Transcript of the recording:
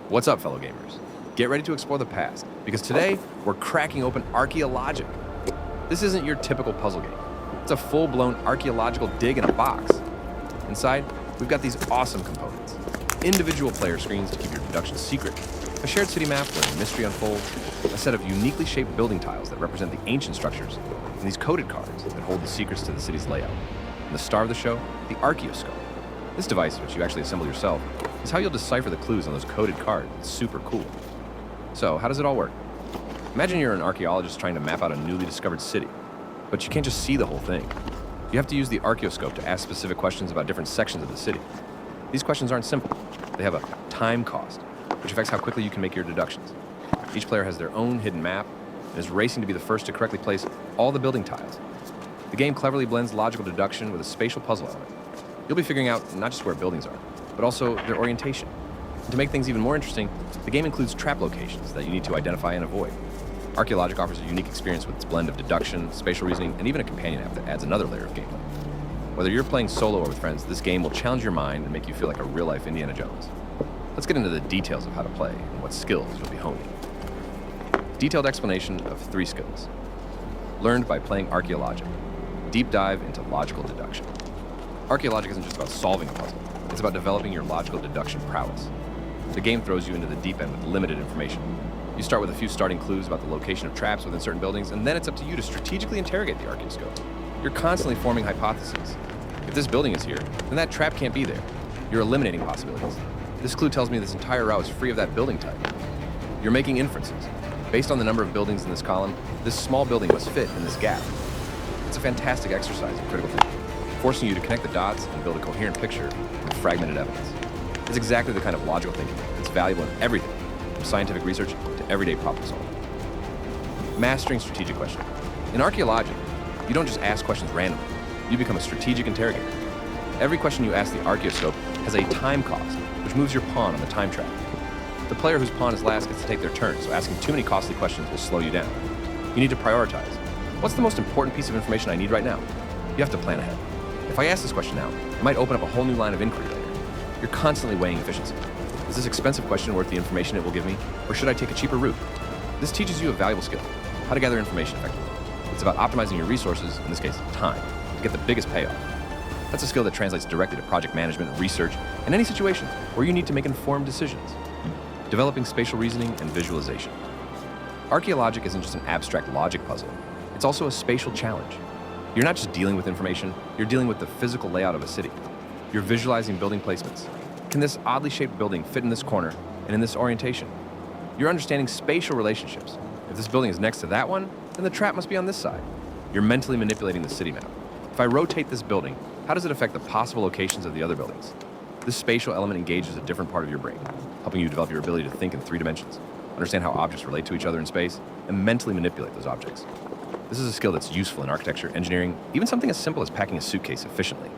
What's up, fellow gamers? Get ready to explore the past, because today we're cracking open ArcheOlogic. This isn't your typical puzzle game. It's a full-blown archaeological dig in a box. Inside, we've got these awesome components. Individual player screens to keep your deduction secret, a shared city map where the mystery unfolds, a set of uniquely shaped building tiles that represent the ancient structures, and these coded cards that hold the secrets to the city's layout. And the star of the show, the Archeoscope. This device, which you actually assemble yourself, is how you'll decipher the clues on those coded cards. It's super cool. So, how does it all work? Imagine you're an archaeologist trying to map out a newly discovered city, but you can't just see the whole thing. You have to use the Archeoscope to ask specific questions about different sections of the city. These questions aren't simple. They have a time cost, which affects how quickly you can make your deductions. Each player has their own hidden map and is racing to be the first to correctly place all the building tiles. The game cleverly blends logical deduction with a spatial puzzle element. You'll be figuring out not just where buildings are, but also their orientation. And to make things even more interesting, the game includes trap locations that you need to identify and avoid. ArcheOlogic offers a unique experience with its blend of deduction, spatial reasoning, and even a companion app that adds another layer of gameplay. Whether you're playing solo or with friends, this game will challenge your mind and make you feel like a real-life Indiana Jones. Let's get into the details of how to play and what skills you'll be honing. Detailed explanation of 3 skills. Learned by playing ArcheOlogic. Deep dive into logical deduction. ArcheOlogic isn't just about solving a puzzle, it's about developing your logical deduction prowess. The game throws you into the deep end with limited information. You start with a few starting clues about the location of traps within certain buildings, and then it's up to you to strategically interrogate the Archeoscope. You're constantly forming hypotheses. If this building is here, then that trap can't be there. You're eliminating possibilities. This clue tells me this entire route is free of that building type. You're making inferences. Based on the number of buildings in this column, this small building must fit in this gap. It's a fantastic exercise in critical thinking, forcing you to connect the dots and build a coherent picture from fragmented evidence. It's exactly the kind of logical thinking that's valuable in everything, from scientific research to everyday problem solving. Mastering strategic questioning. In ArcheOlogic, you don't just ask questions randomly. You become a strategic interrogator. Every question you ask the Archeoscope has a time cost, which moves your pawn on the time track. The player whose pawn is last gets to take their turn, so asking too many costly questions will slow you down. You need to prioritize. What's the most important piece of information I need right now? You have to plan ahead. If I ask this question now, it might open up a whole new line of inquiry later. You're constantly weighing efficiency. Is this expensive question worth the information it will give me, or should I take a cheaper route? This teaches you a valuable skill, how to gather information effectively. It's about optimizing your resources, in this case, time, to get the biggest payoff. That's a skill that translates directly to project management, research, and any situation where you need to make informed decisions. Developing spatial reasoning and visualization. ArcheOlogic isn't just an abstract logic puzzle. It's also a spatial challenge. You're not just dealing with information, you're dealing with the physical layout of a city. You're visualizing building placements. Can this oddly shaped building fit in this corner and in this orientation? You're understanding spatial relationships. If this building is next to that one, then the trap must be on this side. You're mentally manipulating the city map. If I rotate this building, how does it affect the possible locations of the other buildings? This spatial element engages a different part of your brain, helping you develop your ability to think in 3 dimensions, understand how objects relate to each other in space, and mentally manipulate those objects. This is a skill that's useful in architecture, engineering, even something as simple as packing a suitcase efficiently.